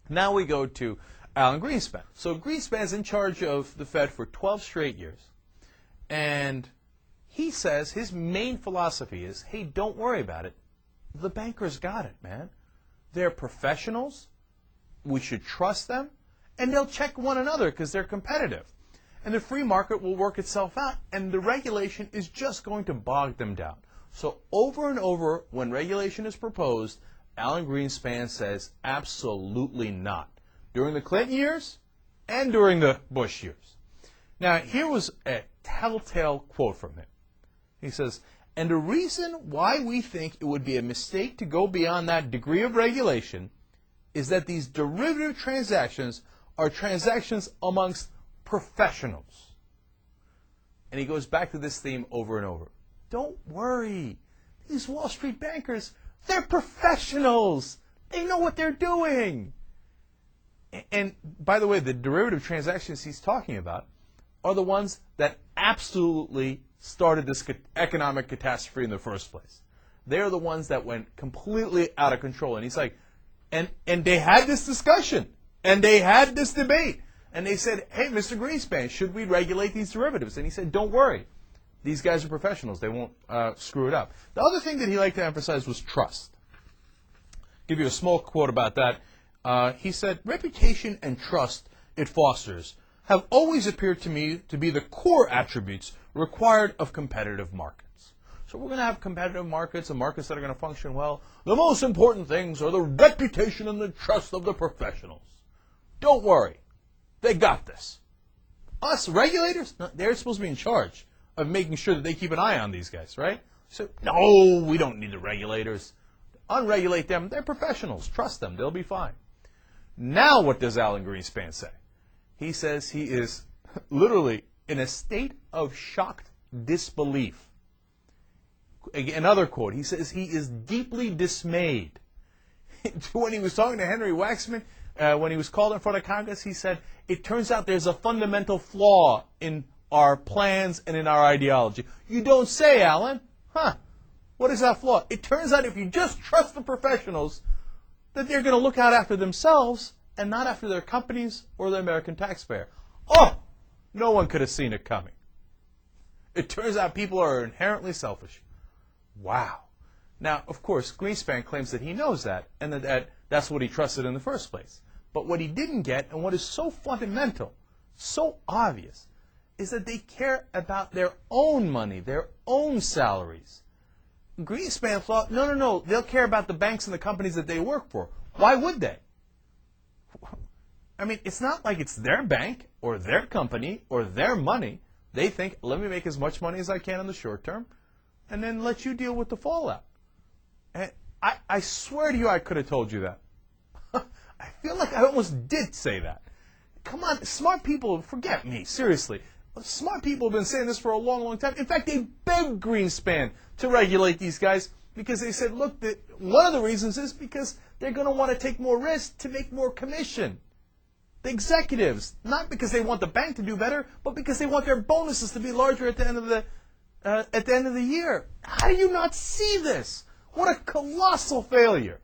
Now we go to Alan Greenspan. So Greenspan's in charge of the Fed for 12 straight years. And he says his main philosophy is, hey, don't worry about it. The bankers got it, man. They're professionals. We should trust them. And they'll check one another because they're competitive. And the free market will work itself out. And the regulation is just going to bog them down. So over and over, when regulation is proposed, Alan Greenspan says, absolutely not. During the Clinton years and during the Bush years. Now, here was a telltale quote from him. He says, and the reason why we think it would be a mistake to go beyond that degree of regulation is that these derivative transactions are transactions amongst professionals. And he goes back to this theme over and over. Don't worry. These Wall Street bankers, they're professionals. They know what they're doing. And by the way, the derivative transactions he's talking about are the ones that absolutely started this economic catastrophe in the first place. They're the ones that went completely out of control. And he's like, and they had this discussion, and they had this debate. And they said, hey, Mr. Greenspan, should we regulate these derivatives? And he said, don't worry. These guys are professionals. They won't screw it up. The other thing that he liked to emphasize was trust. Give you a small quote about that. He said, reputation and trust it fosters have always appeared to me to be the core attributes required of competitive markets. So we're going to have competitive markets and markets that are going to function well. The most important things are the reputation and the trust of the professionals. Don't worry. They got this. Us regulators, they're supposed to be in charge of making sure that they keep an eye on these guys, right? So, no, we don't need the regulators. Unregulate them. They're professionals. Trust them. They'll be fine. Now what does Alan Greenspan say? He says he is literally in a state of shocked disbelief. Another quote, he says he is deeply dismayed. When he was talking to Henry Waxman, when he was called in front of Congress, he said, it turns out there's a fundamental flaw in our plans and in our ideology. You don't say, Alan. Huh. What is that flaw? It turns out if you just trust the professionals, that they're going to look out after themselves and not after their companies or the American taxpayer. Oh, no one could have seen it coming. It turns out people are inherently selfish. Wow. Now, of course, Greenspan claims that he knows that and that that's what he trusted in the first place. But what he didn't get, and what is so fundamental, so obvious, is that they care about their own money, their own salaries. Greenspan thought, no, they'll care about the banks and the companies that they work for. Why would they? I mean, it's not like it's their bank or their company or their money. They think, let me make as much money as I can in the short term and then let you deal with the fallout. And I swear to you I could have told you that. I feel like I almost did say that. Come on, smart people, forget me, seriously. Smart people have been saying this for a long, long time. In fact, they begged Greenspan to regulate these guys because they said, look, one of the reasons is because they're going to want to take more risk to make more commission. The executives, not because they want the bank to do better, but because they want their bonuses to be larger at the end of the year. How do you not see this? What a colossal failure.